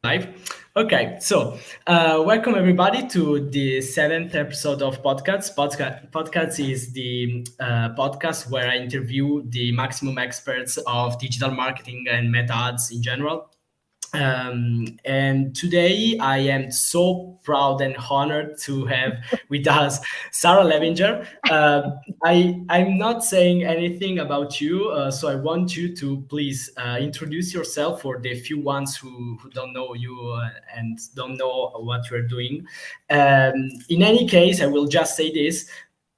Live. Okay, so welcome everybody to the seventh episode of PodcAds. PodcAds is the podcast where I interview the maximum experts of digital marketing and meta ads in general. And today I am so proud and honored to have with us Sarah Levinger. I'm not saying anything about you, so I want you to please introduce yourself for the few ones who don't know you and don't know what you're doing. In any case, I will just say this: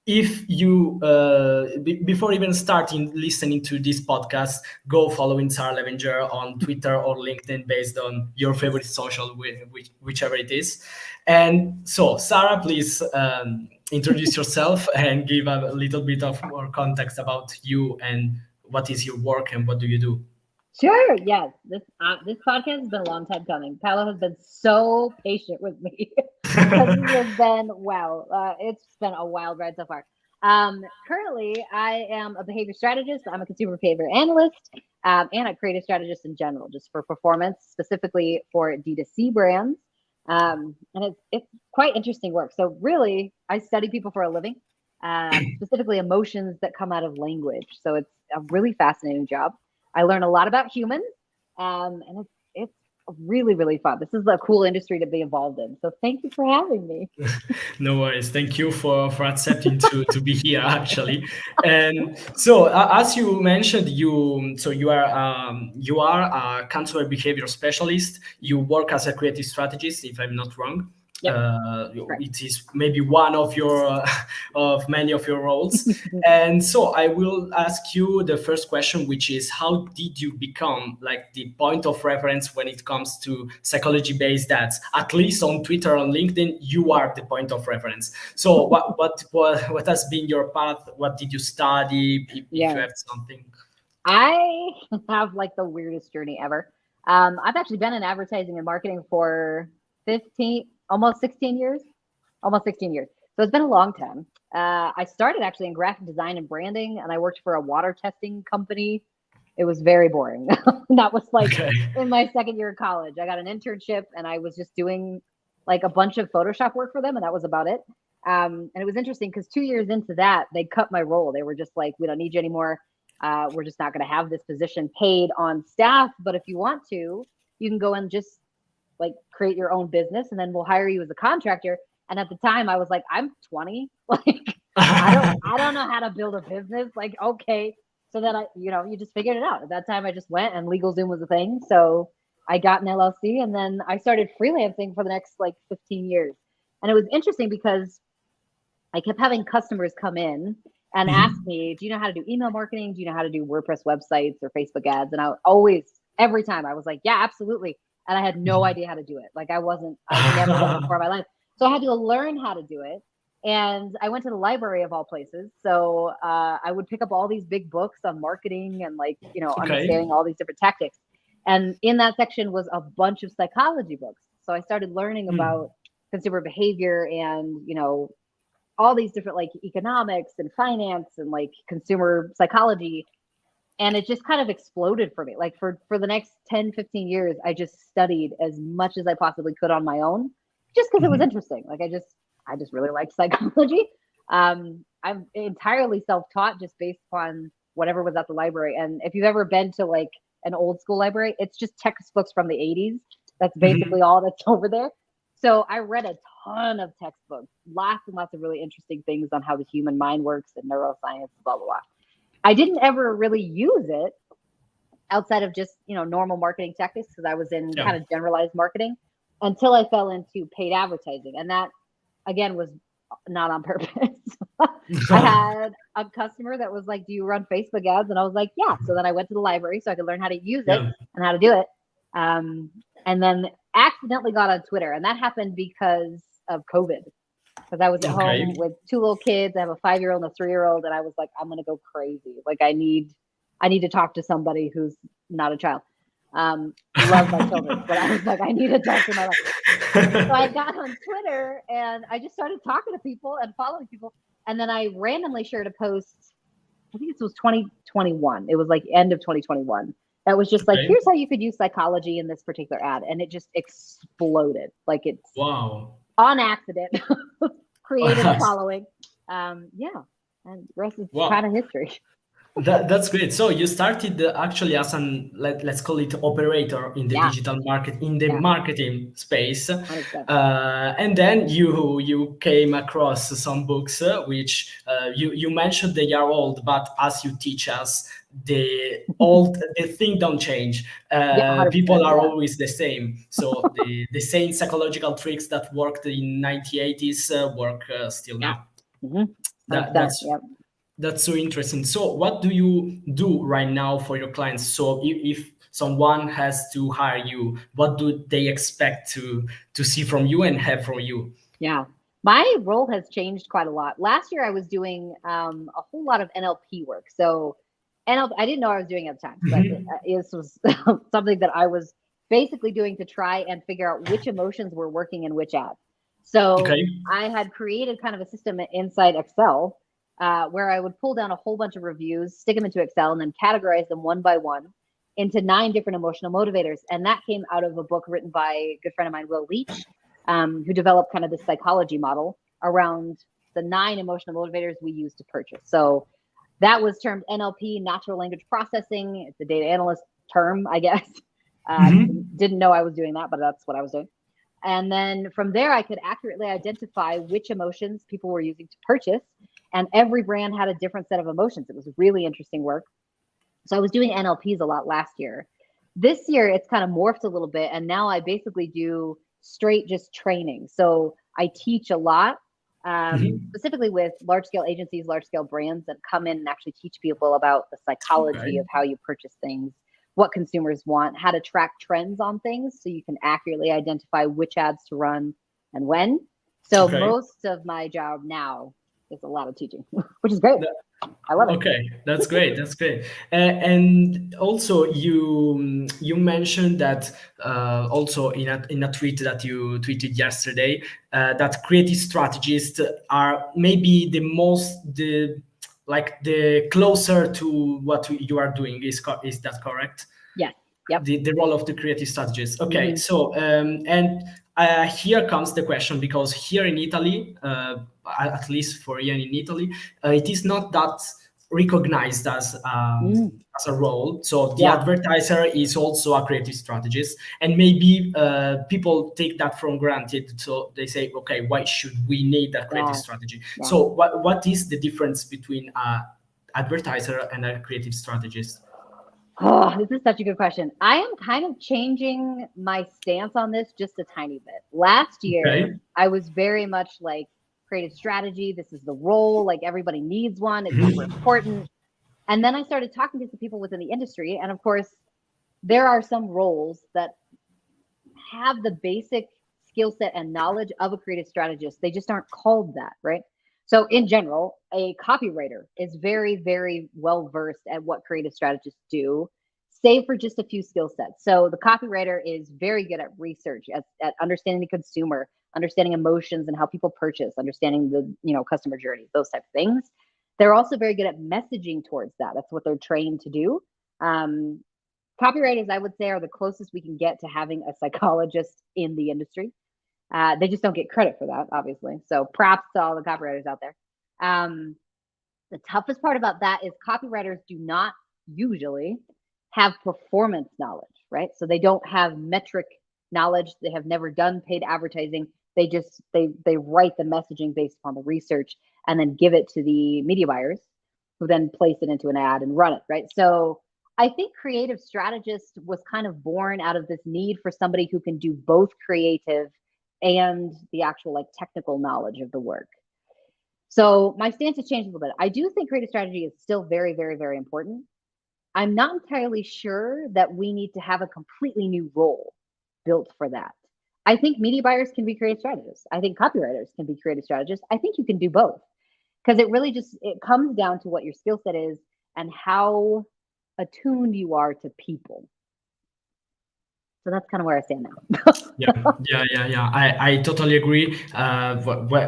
if you before even starting listening to this podcast, go following Sarah Levinger on Twitter or LinkedIn based on your favorite social, whichever it is. And so Sarah, please introduce yourself and give a little bit of more context about you and what is your work and what do you do. Sure. Yes. This podcast has been a long time coming. Paolo has been so patient with me because this has been it's been a wild ride so far. Currently, I am a behavior strategist. I'm a consumer behavior analyst, and a creative strategist in general, just for performance, specifically for D2C brands. And it's quite interesting work. So really, I study people for a living, specifically emotions that come out of language. So it's a really fascinating job. I learn a lot about humans, and it's really, really fun. This is a cool industry to be involved in. So thank you for having me. No worries. Thank you for accepting to be here actually. And so as you mentioned, you are a consumer behavior specialist. You work as a creative strategist, if I'm not wrong. Yep. It is maybe one of your of many of your roles. And so I will ask you the first question, which is, how did you become like the point of reference when it comes to psychology based ads? At least on Twitter, on LinkedIn, you are the point of reference. So what has been your path? What did you study, if you have something? I have like the weirdest journey ever. I've actually been in advertising and marketing for almost 16 years. So it's been a long time. I started actually in graphic design and branding, and I worked for a water testing company. It was very boring. That was like in my second year of college. I got an internship and I was just doing like a bunch of Photoshop work for them, and that was about it. And it was interesting because 2 years into that, they cut my role. They were just like, we don't need you anymore. We're just not going to have this position paid on staff. But if you want to, you can go and just like create your own business, and then we'll hire you as a contractor. And at the time I was like, I'm 20. Like, I don't know how to build a business. Like, okay. So then you just figured it out. At that time I just went, and LegalZoom was a thing. So I got an LLC, and then I started freelancing for the next like 15 years. And it was interesting because I kept having customers come in and ask me, do you know how to do email marketing? Do you know how to do WordPress websites or Facebook ads? And every time I was like, yeah, absolutely. And I had no idea how to do it. Like I've never done it before in my life. So I had to learn how to do it. And I went to the library of all places. So I would pick up all these big books on marketing and understanding all these different tactics. And in that section was a bunch of psychology books. So I started learning about consumer behavior and, all these different like economics and finance and like consumer psychology. And it just kind of exploded for me. Like for the next 10, 15 years, I just studied as much as I possibly could on my own, just because it was interesting. Like I just really liked psychology. I'm entirely self-taught just based upon whatever was at the library. And if you've ever been to like an old school library, it's just textbooks from the 80s. That's basically all that's over there. So I read a ton of textbooks, lots and lots of really interesting things on how the human mind works and neuroscience, blah, blah, blah. I didn't ever really use it outside of just, normal marketing tactics, because I was in kind of generalized marketing, until I fell into paid advertising. And that, again, was not on purpose. I had a customer that was like, do you run Facebook ads? And I was like, yeah. So then I went to the library so I could learn how to use it and how to do it. And then accidentally got on Twitter. And that happened because of COVID. Because I was at home with two little kids. I have a 5-year-old and a 3-year-old. And I was like, I'm going to go crazy. Like I need to talk to somebody who's not a child. Love my children, but I was like, I need a talk in my life. So I got on Twitter and I just started talking to people and following people. And then I randomly shared a post. I think it was 2021. It was like end of 2021. That was just like, Okay. here's how you could use psychology in this particular ad. And it just exploded. Like it's Wow. on accident, created a following. Yeah. And the rest is kind Wow. of history. That's great. So you started actually as let's call it operator in the Yeah. digital market, in the Yeah. marketing space, 100%. and then you came across some books which you mentioned they are old, but as you teach us, the thing don't change. Yeah. 100%. People are Yeah. always the same. So the same psychological tricks that worked in 1980s work still Yeah. now. Mm-hmm. That 100%. that's Yep. that's so interesting. So, what do you do right now for your clients? So, if someone has to hire you, what do they expect to see from you and have from you? Yeah. My role has changed quite a lot. Last year, I was doing a whole lot of NLP work. So, NLP, I didn't know I was doing it at the time, but Mhm. this was something that I was basically doing to try and figure out which emotions were working in which ad. So, Okay. I had created kind of a system inside Excel where I would pull down a whole bunch of reviews, stick them into Excel, and then categorize them one by one into 9 different emotional motivators. And that came out of a book written by a good friend of mine, Will Leach, who developed kind of this psychology model around the 9 emotional motivators we use to purchase. So that was termed NLP, natural language processing. It's a data analyst term, I guess. Mhm. Didn't know I was doing that, but that's what I was doing. And then from there, I could accurately identify which emotions people were using to purchase. And every brand had a different set of emotions. It was really interesting work. So I was doing NLPs a lot last year. This year, it's kind of morphed a little bit. And now I basically do straight just training. So I teach a lot, Mhm. specifically with large scale agencies, large scale brands that come in and actually teach people about the psychology Okay. of how you purchase things, what consumers want, how to track trends on things so you can accurately identify which ads to run and when. So Okay. most of my job now is a lot of teaching, which is great. I love it. Okay, that's great. That's great. And also, you mentioned that also in a tweet that you tweeted yesterday that creative strategists are maybe the closer to what you are doing. Is that correct? Yes. Yep. The role of the creative strategist. Okay, Hmm. so and here comes the question, because here in Italy, at least for here in Italy, it is not that recognized Mm. as a role. So the Yeah. advertiser is also a creative strategist, and maybe people take that for granted. So they say, okay, why should we need a creative Yeah. strategy? Yeah. So what is the difference between a advertiser and a creative strategist? Oh, this is such a good question. I am kind of changing my stance on this just a tiny bit. Last year, Okay. I was very much like creative strategy. This is the role. Like everybody needs one. It's super important. And then I started talking to some people within the industry. And of course, there are some roles that have the basic skill set and knowledge of a creative strategist. They just aren't called that, right? So, in general, a copywriter is very, very well versed at what creative strategists do, save for just a few skill sets. So, the copywriter is very good at research, at understanding the consumer, understanding emotions and how people purchase, understanding the customer journey, those type of things. They're also very good at messaging towards that. That's what they're trained to do. Um, Copywriters, I would say, are the closest we can get to having a psychologist in the industry. They just don't get credit for that, obviously. So props to all the copywriters out there. Um, the toughest part about that is copywriters do not usually have performance knowledge, right? So they don't have metric knowledge. They have never done paid advertising. They write the messaging based upon the research and then give it to the media buyers who then place it into an ad and run it, right? So I think creative strategist was kind of born out of this need for somebody who can do both creative and the actual like technical knowledge of the work. So my stance has changed a little bit. I do think creative strategy is still very, very, very important. I'm not entirely sure that we need to have a completely new role built for that. I think media buyers can be creative strategists. I think copywriters can be creative strategists. I think you can do both because it comes down to what your skill set is and how attuned you are to people. So that's kind of where I stand now. Yeah. I totally agree.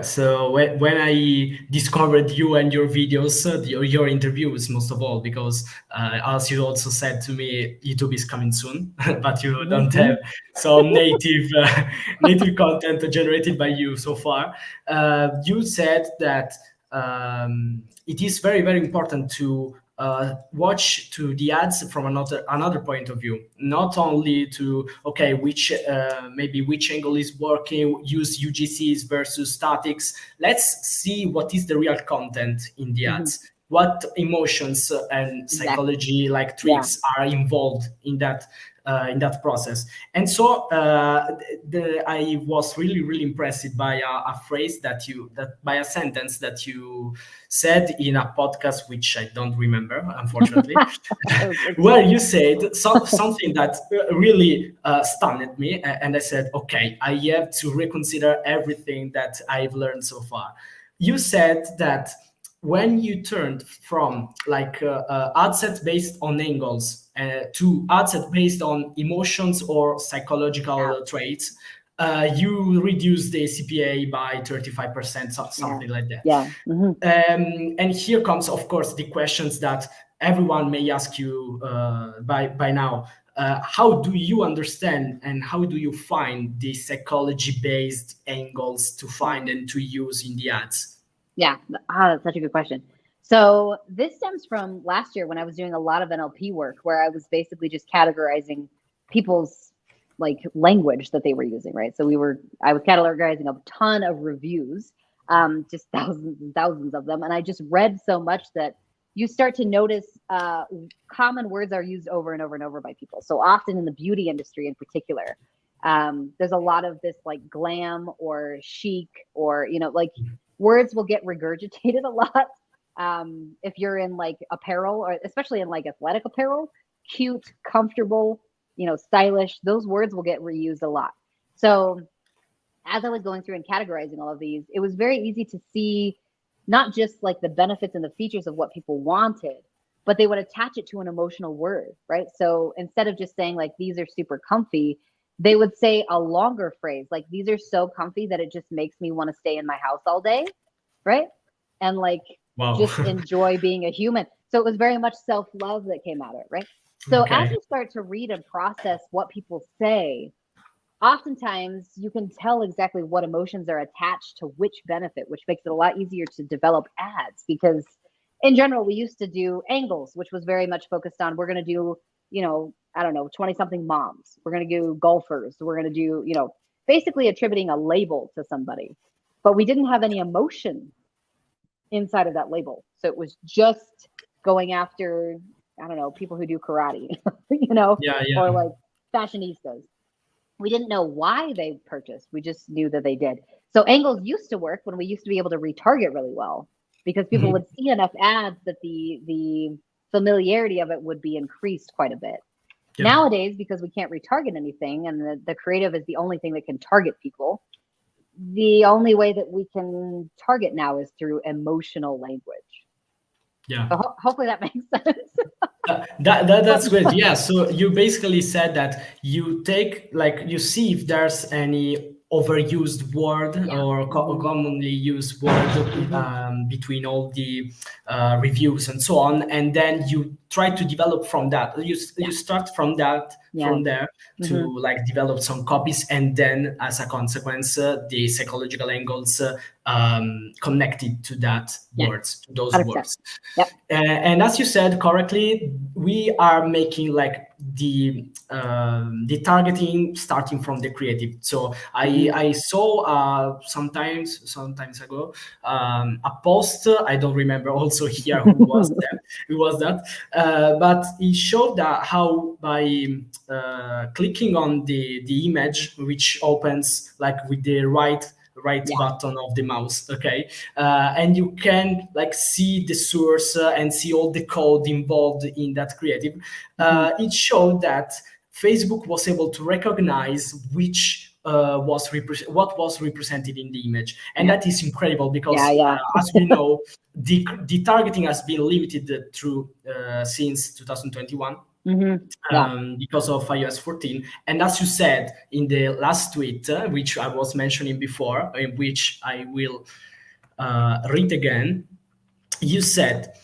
So when I discovered you and your videos, your interviews, most of all, because as you also said to me, YouTube is coming soon, but you don't have some native content generated by you so far. You said that it is very, very important to watch to the ads from another point of view, not only to okay maybe which angle is working, use UGCs versus statics. Let's see what is the real content in the ads, what emotions and Exactly. psychology like Yeah. tricks are involved in that process. And so I was really, really impressed by a phrase that by a sentence that you said in a podcast, which I don't remember, unfortunately, where you said something that really stunned me. And I said, okay, I have to reconsider everything that I've learned so far. You said that when you turned from like ad set based on angles to ad set based on emotions or psychological traits, you reduce the CPA by 35%, something like that. Yeah. And here comes, of course, the questions that everyone may ask you by now. How do you understand and how do you find the psychology-based angles to find and to use in the ads? Yeah, that's such a good question. So this stems from last year when I was doing a lot of NLP work, where I was basically just categorizing people's like language that they were using, right? So I was categorizing a ton of reviews, just thousands and thousands of them, and I just read so much that you start to notice common words are used over and over and over by people. So often in the beauty industry in particular, there's a lot of this like glam or chic or like words will get regurgitated a lot. If you're in like apparel, or especially in like athletic apparel, cute, comfortable, stylish, those words will get reused a lot. So as I was going through and categorizing all of these, it was very easy to see not just like the benefits and the features of what people wanted, but they would attach it to an emotional word, right? So instead of just saying like, these are super comfy, they would say a longer phrase, like, these are so comfy that it just makes me want to stay in my house all day, right? And like, just enjoy being a human. So it was very much self-love that came out of it, right? So as you start to read and process what people say, oftentimes you can tell exactly what emotions are attached to which benefit, which makes it a lot easier to develop ads. Because in general, we used to do angles, which was very much focused on, we're going to do, I don't know, 20 something moms. We're going to do golfers. We're going to do, basically attributing a label to somebody, but we didn't have any emotion inside of that label. So it was just going after, I don't know, people who do karate, or like fashionistas. We didn't know why they purchased. We just knew that they did. So angles used to work when we used to be able to retarget really well, because people would see enough ads that the familiarity of it would be increased quite a bit. Nowadays, because we can't retarget anything and the creative is the only thing that can target people, the only way that we can target now is through emotional language. So hopefully that makes sense. That's great. Yeah. So you basically said that you take, like, you see if there's any overused word or commonly used word between all the reviews and so on, and then you try to develop from that. You start from that from there to like develop some copies, and then as a consequence, the psychological angles connected to that words, to those 100%. Words. And as you said correctly, we are making like the targeting starting from the creative. So I saw sometimes ago a post. I don't remember also here who was that, but it showed that how by clicking on the image, which opens like with the right button of the mouse, and you can like see the source and see all the code involved in that creative. It showed that Facebook was able to recognize which what was represented in the image, and that is incredible because as we know, the targeting has been limited through since 2021. Yeah. because of iOS 14. And as you said in the last tweet, which I was mentioning before, in which I will read again, you said,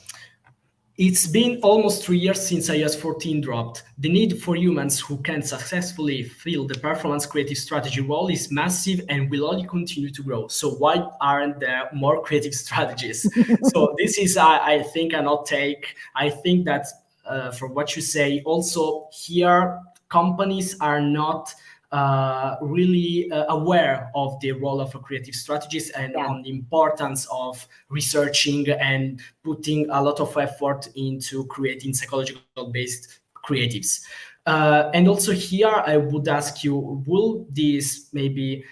it's been almost 3 years since iOS 14 dropped. The need for humans who can successfully fill the performance creative strategy role is massive and will only continue to grow. So why aren't there more creative strategies? So this is, I think, an hot take. I think that from what you say, also here, companies are not really aware of the role of a creative strategist and Yeah. on the importance of researching and putting a lot of effort into creating psychological based creatives. And also here, I would ask you, will this maybe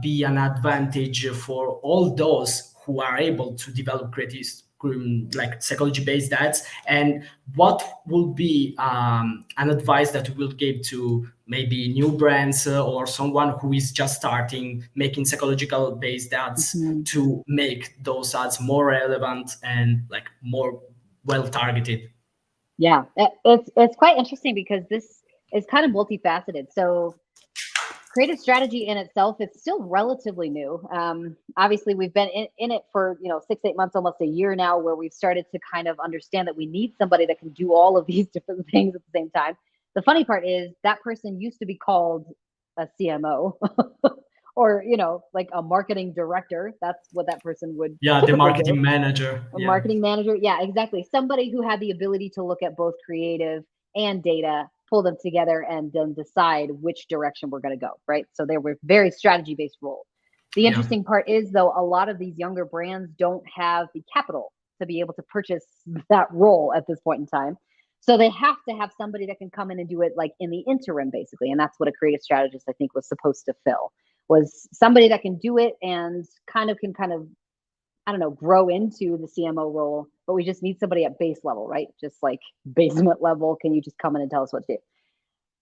be an advantage for all those who are able to develop creative like psychology based ads, and what will be an advice that you will give to maybe new brands or someone who is just starting making psychological based ads Mhm. to make those ads more relevant and like more well targeted? Yeah, it's quite interesting because this is kind of multifaceted. So creative strategy in itself is still relatively new. Obviously, we've been in it for 6-8 months, almost a year now, where we've started to kind of understand that we need somebody that can do all of these different things at the same time. The funny part is that person used to be called a CMO or like a marketing director. That's what that person would Yeah, the typically do. marketing manager. A Yeah. marketing manager. Yeah, exactly. Somebody who had the ability to look at both creative and data, pull them together, and then decide which direction we're going to go. Right. So they were very strategy based roles. The Yeah. interesting part is, though, a lot of these younger brands don't have the capital to be able to purchase that role at this point in time. So they have to have somebody that can come in and do it like in the interim, basically. And that's what a creative strategist, I think, was supposed to fill, was somebody that can do it and kind of I don't know, grow into the CMO role, but we just need somebody at base level, right? Just like basement level. Can you just come in and tell us what to do?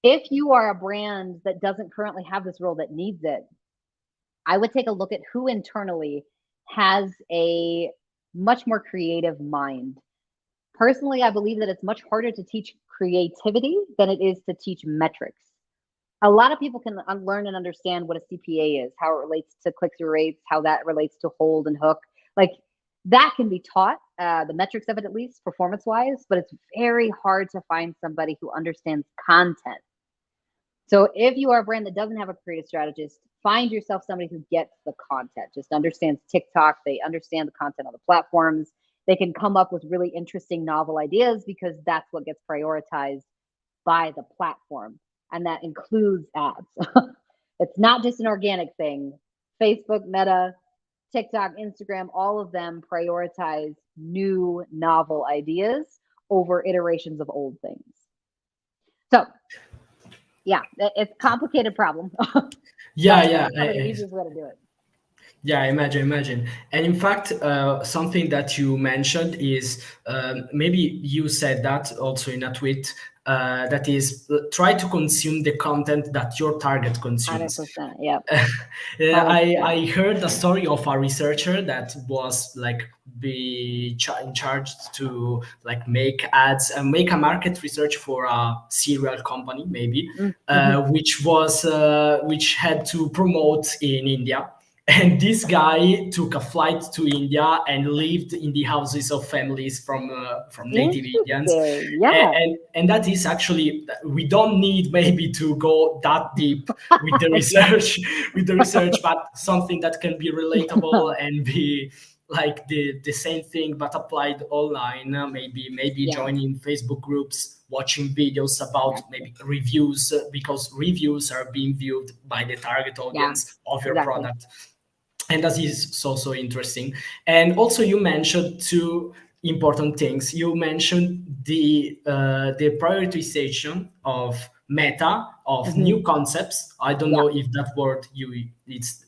If you are a brand that doesn't currently have this role that needs it, I would take a look at who internally has a much more creative mind. Personally, I believe that it's much harder to teach creativity than it is to teach metrics. A lot of people can learn and understand what a CPA is, how it relates to click-through rates, how that relates to hold and hook. Like that can be taught, the metrics of it at least, performance-wise, but it's very hard to find somebody who understands content. So if you are a brand that doesn't have a creative strategist, find yourself somebody who gets the content, just understands TikTok, they understand the content on the platforms. They can come up with really interesting novel ideas because that's what gets prioritized by the platform. And that includes ads. It's not just an organic thing. Facebook, Meta, TikTok, Instagram, all of them prioritize new novel ideas over iterations of old things. So yeah, it's a complicated problem. Yeah, But yeah. that's probably the easiest way to do it. Yeah, imagine. And in fact, something that you mentioned is maybe you said that also in a tweet, that is try to consume the content that your target consumes. 100%. Yep. Yeah, 100%. I heard the story of a researcher that was like in charge to like make ads and make a market research for a cereal company maybe, Mm-hmm. which had to promote in India. And this guy took a flight to India and lived in the houses of families from native Indians, Interesting. Yeah. and that is actually, we don't need maybe to go that deep with the Yeah. research but something that can be relatable and be like the same thing but applied online. Maybe Yeah. joining Facebook groups, watching videos about Exactly. maybe reviews, because reviews are being viewed by the target Yeah. audience of your Exactly. product. And that is so interesting. And also you mentioned two important things. You mentioned the prioritization of meta, of Mm-hmm. new concepts. I don't Yeah. know if that word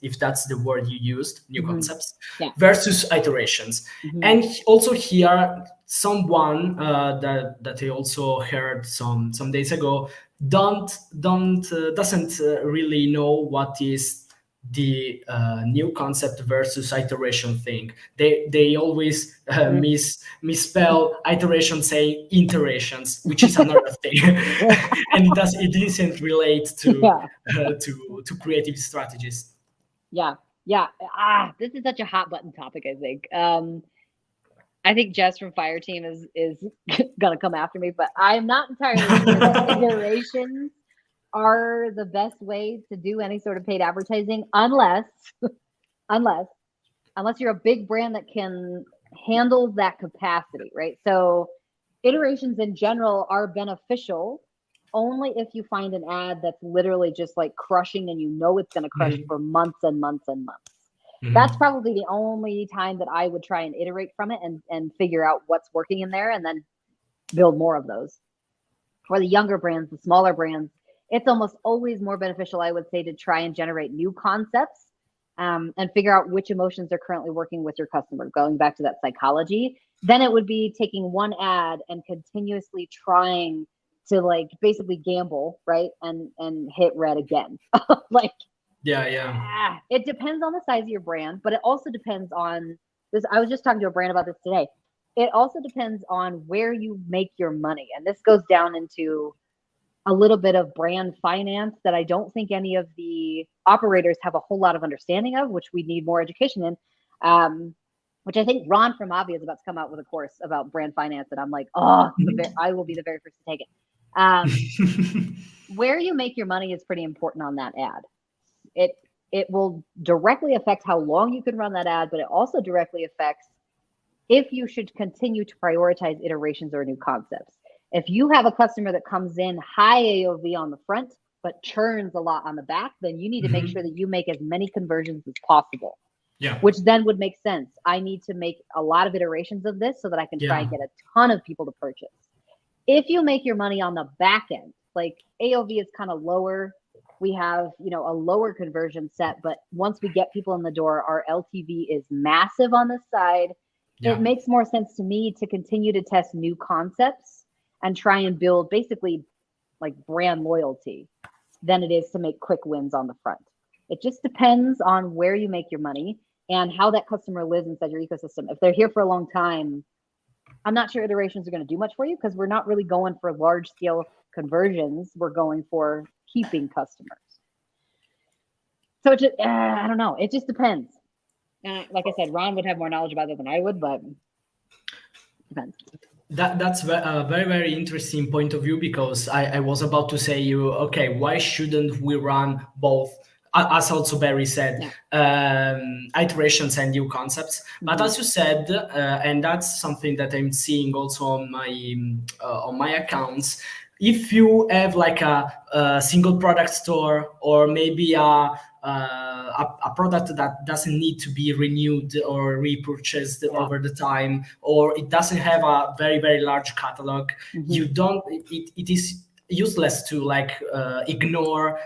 if that's the word you used, new Mm-hmm. concepts, Yeah. versus iterations. Mm-hmm. And also here, someone that I also heard some days ago, don't doesn't really know what is the new concept versus iteration thing. They always misspell iteration, saying iterations, which is another thing, and it doesn't relate Yeah. to creative strategies. Yeah. Yeah. This is such a hot button topic, I think. I think Jess from Fire Team is gonna come after me, but I'm not entirely sure that iterations are the best way to do any sort of paid advertising unless unless you're a big brand that can handle that capacity, right? So iterations in general are beneficial only if you find an ad that's literally just like crushing and you know it's going to crush for months and months and months. That's probably the only time that I would try and iterate from it and figure out what's working in there and then build more of those. For the younger brands, the smaller brands, it's almost always more beneficial, I would say, to try and generate new concepts and figure out which emotions are currently working with your customer, going back to that psychology. Then it would be taking one ad and continuously trying to like basically gamble, right? And hit red again. Like, Yeah. it depends on the size of your brand, but it also depends on this. I was just talking to a brand about this today. It also depends on where you make your money. And this goes down into a little bit of brand finance that I don't think any of the operators have a whole lot of understanding of, which we need more education in. Which I think Ron from Avi is about to come out with a course about brand finance. And I'm like, I will be the very first to take it. Where you make your money is pretty important on that ad. It will directly affect how long you can run that ad, but it also directly affects if you should continue to prioritize iterations or new concepts. If you have a customer that comes in high AOV on the front, but churns a lot on the back, then you need to make sure that you make as many conversions as possible. Yeah. Which then would make sense. I need to make a lot of iterations of this so that I can try and get a ton of people to purchase. If you make your money on the back end, like AOV is kind of lower, we have, a lower conversion set, but once we get people in the door, our LTV is massive on this side. It makes more sense to me to continue to test new concepts and try and build basically like brand loyalty than it is to make quick wins on the front. It just depends on where you make your money and how that customer lives inside your ecosystem. If they're here for a long time, I'm not sure iterations are going to do much for you because we're not really going for large scale conversions. We're going for keeping customers. So it just, I don't know. It just depends. Like I said, Ron would have more knowledge about it than I would, but it depends. That's a very, very interesting point of view because I was about to say okay, why shouldn't we run both? As also Barry said, iterations and new concepts. But as you said, and that's something that I'm seeing also on my accounts, if you have like a single product store or maybe a product that doesn't need to be renewed or repurchased over the time, or it doesn't have a very, very large catalog, it is useless to like ignore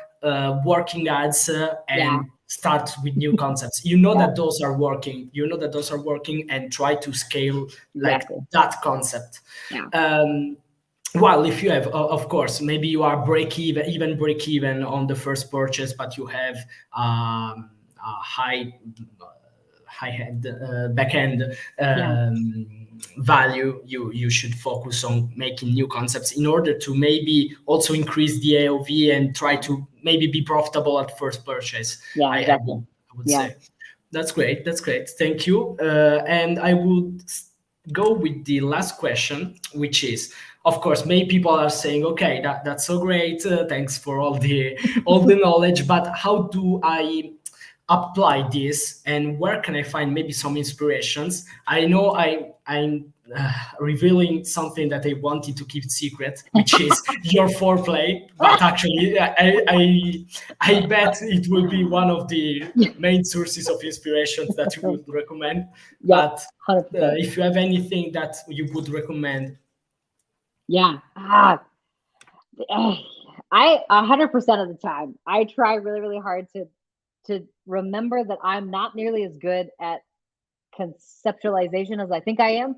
working ads and start with new concepts. That those are working, and try to scale like that concept. Well, if you have, of course, maybe you are break even on the first purchase, but you have a high end back end value, you should focus on making new concepts in order to maybe also increase the AOV and try to maybe be profitable at first purchase. I would say. That's great. Thank you. And I would go with the last question, which is, of course, many people are saying, okay, that's so great. Thanks for all the knowledge, but how do I apply this, and where can I find maybe some inspirations? I know I'm revealing something that I wanted to keep secret, which is your foreplay, but actually I bet it will be one of the main sources of inspirations that you would recommend. But if you have anything that you would recommend. I 100% of the time I try really, really hard to remember that I'm not nearly as good at conceptualization as I think I am.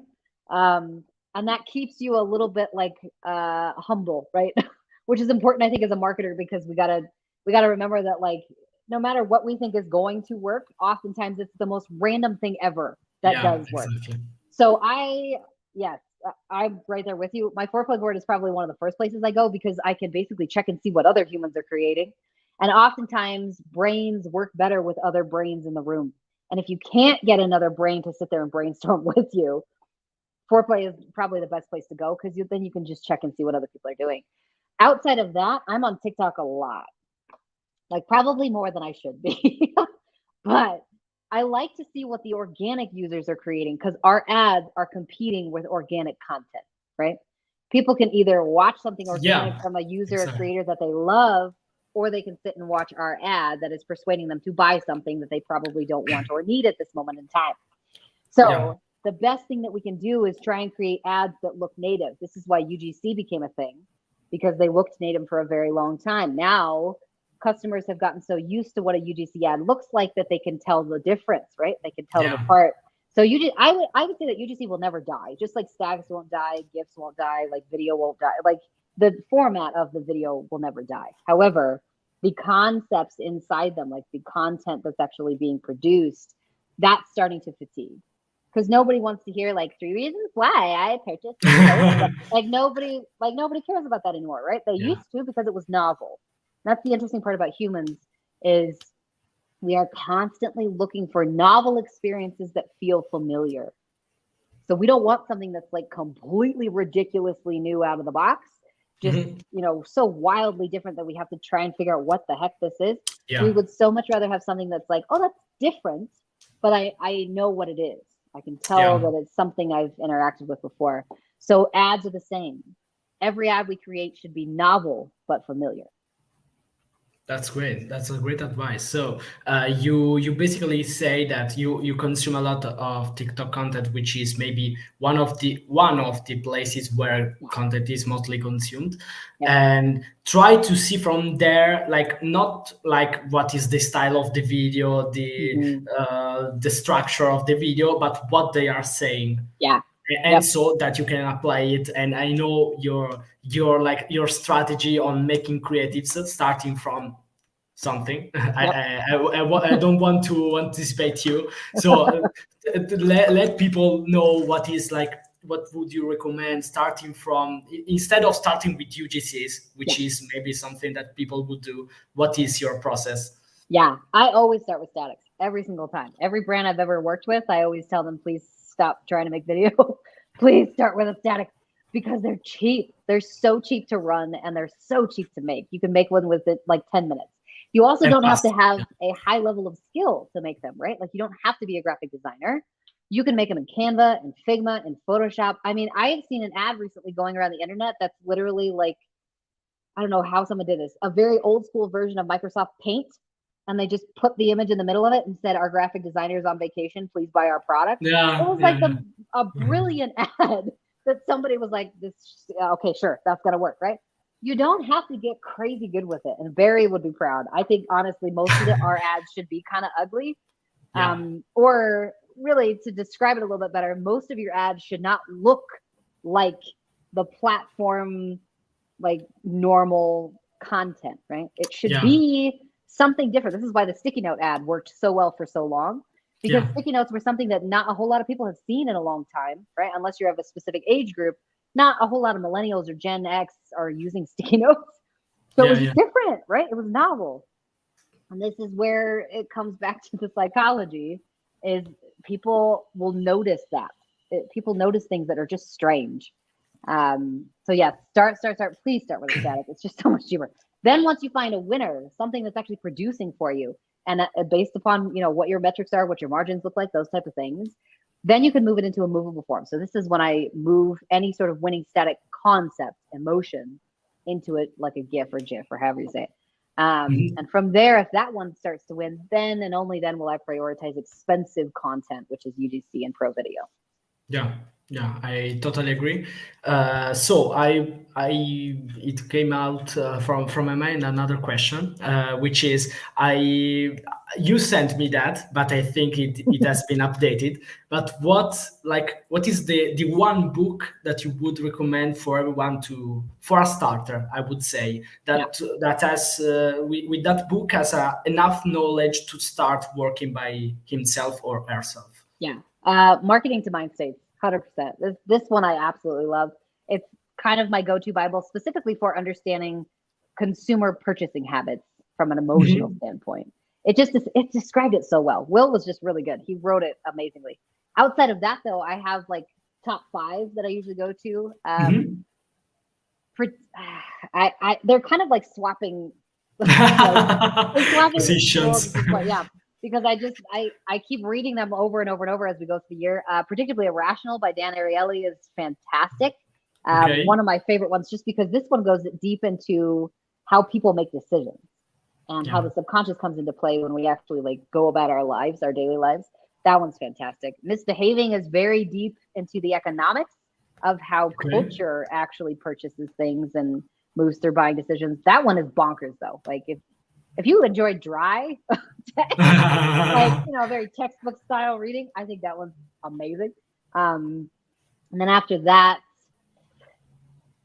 And that keeps you a little bit like humble, right? Which is important, I think, as a marketer, because we gotta remember that like no matter what we think is going to work, oftentimes it's the most random thing ever that does work. Exactly. So yes, I'm right there with you. My foreplay board is probably one of the first places I go because I can basically check and see what other humans are creating. And oftentimes brains work better with other brains in the room. And if you can't get another brain to sit there and brainstorm with you, foreplay is probably the best place to go because then you can just check and see what other people are doing. Outside of that, I'm on TikTok a lot, like probably more than I should be. But I like to see what the organic users are creating because our ads are competing with organic content, right? People can either watch something organic from a user or creator that they love, or they can sit and watch our ad that is persuading them to buy something that they probably don't want or need at this moment in time. So the best thing that we can do is try and create ads that look native. This is why UGC became a thing, because they looked native for a very long time. Now, customers have gotten so used to what a UGC ad looks like that they can tell the difference, right? They can tell them apart. So I would say that UGC will never die, just like stacks won't die, GIFs won't die, like video won't die. Like the format of the video will never die. However, the concepts inside them, like the content that's actually being produced, that's starting to fatigue. Because nobody wants to hear like 3 reasons why I purchased this. like nobody cares about that anymore, right? They used to because it was novel. That's the interesting part about humans is we are constantly looking for novel experiences that feel familiar. So we don't want something that's like completely ridiculously new out of the box, just so wildly different that we have to try and figure out what the heck this is. We would so much rather have something that's like, oh, that's different, but I know what it is. I can tell that it's something I've interacted with before. So ads are the same. Every ad we create should be novel but familiar. That's great. That's a great advice. So you basically say that you consume a lot of TikTok content, which is maybe one of the places where content is mostly consumed, and try to see from there, like not like what is the style of the video, the structure of the video, but what they are saying. And so that you can apply it. And I know your strategy on making creatives starting from something. I don't want to anticipate you. So let people know what is like, what would you recommend starting from, instead of starting with UGCs, which is maybe something that people would do. What is your process? I always start with statics every single time. Every brand I've ever worked with, I always tell them, please stop trying to make video. Please start with a static, because they're cheap. They're so cheap to run and they're so cheap to make. You can make one with it like 10 minutes. You also don't have to have a high level of skill to make them, right? Like you don't have to be a graphic designer. You can make them in Canva and Figma and Photoshop. I mean, I have seen an ad recently going around the internet that's literally like, I don't know how someone did this, a very old school version of Microsoft Paint. And they just put the image in the middle of it and said, our graphic designer is on vacation, please buy our product. It was like a brilliant ad that somebody was like, "This, okay, sure, that's gonna work," right? You don't have to get crazy good with it. And Barry would be proud. I think honestly, most of our ads should be kind of ugly. Or really, to describe it a little bit better, most of your ads should not look like the platform, like normal content, right? It should be something different. This is why the sticky note ad worked so well for so long, because sticky notes were something that not a whole lot of people have seen in a long time, right? Unless you're of a specific age group, not a whole lot of millennials or Gen X are using sticky notes. So it was different, right? It was novel. And this is where it comes back to the psychology, is people will notice that. People notice things that are just strange. So yeah, please start with a static. It's just so much cheaper. Then once you find a winner, something that's actually producing for you, and based upon what your metrics are, what your margins look like, those type of things, then you can move it into a movable form. So this is when I move any sort of winning static concept, emotion, into it like a GIF or GIF or however you say it. And from there, if that one starts to win, then and only then will I prioritize expensive content, which is UGC and Pro Video. Yeah. Yeah, I totally agree. So it came out from my mind another question, which is you sent me that, but I think it has been updated. But what is the one book that you would recommend for everyone to for a starter? I would say Yeah. that has with that book has enough knowledge to start working by himself or herself. Yeah. Marketing to Mind States, 100%. This one I absolutely love. It's kind of my go-to Bible, specifically for understanding consumer purchasing habits from an emotional Mhm. standpoint. It described it so well. Will was just really good. He wrote it amazingly. Outside of that, though, I have like top five that I usually go to. Mhm. For they're kind of like swapping, like they're swapping roles Positions. at this point. Yeah, because I keep reading them over and over and over as we go through the year. Predictably Irrational by Dan Ariely is fantastic. One Okay. of my favorite ones, just because this one goes deep into how people make decisions and how Yeah. the subconscious comes into play when we actually like go about our lives, our daily lives. That one's fantastic. Misbehaving is very deep into the economics of how Okay. culture actually purchases things and moves through buying decisions. That one is bonkers though. Like if you enjoy dry, like very textbook style reading, I think that one's amazing. And then after that,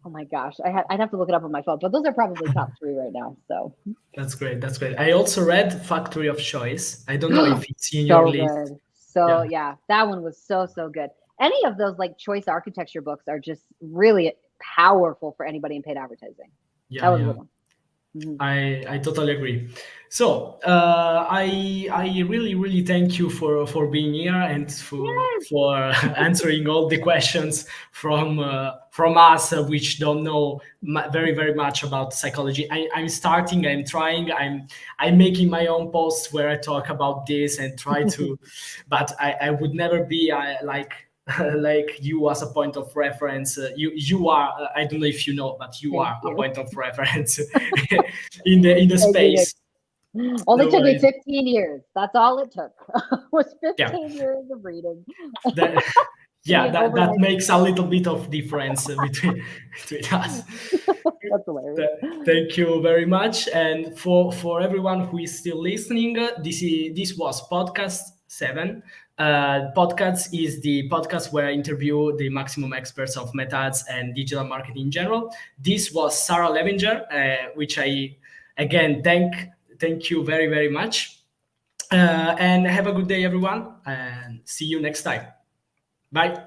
oh my gosh, I'd have to look it up on my phone, but those are probably top three right now. So That's great. That's great. I also read Factory of Choice. I don't know if it's in your so list. good. So Yeah. yeah, that one was so good. Any of those like choice architecture books are just really powerful for anybody in paid advertising. That Yeah. was a Yeah. good one. Hmm. I totally agree. So I really thank you for being here and Yes. for answering all the questions from us, which don't know very much about psychology. I'm starting. I'm trying. I'm making my own posts where I talk about this and try to, but I would never be like like you as a point of reference. You are. I don't know if you know, but you Thank are a you. point of reference in the Thank you. space. Only No took me worries. 15 years. That's all it took. Was Yeah, 15 years of reading that, to be yeah, an that overnight makes a success. little bit of difference between us. That's hilarious. Thank you very much, and for everyone who is still listening, this was podcast 7. Podcasts is the podcast where I interview the maximum experts of meta ads and digital marketing in general. This was Sarah Levinger, which I again thank you very much. And have a good day, everyone, and see you next time. Bye.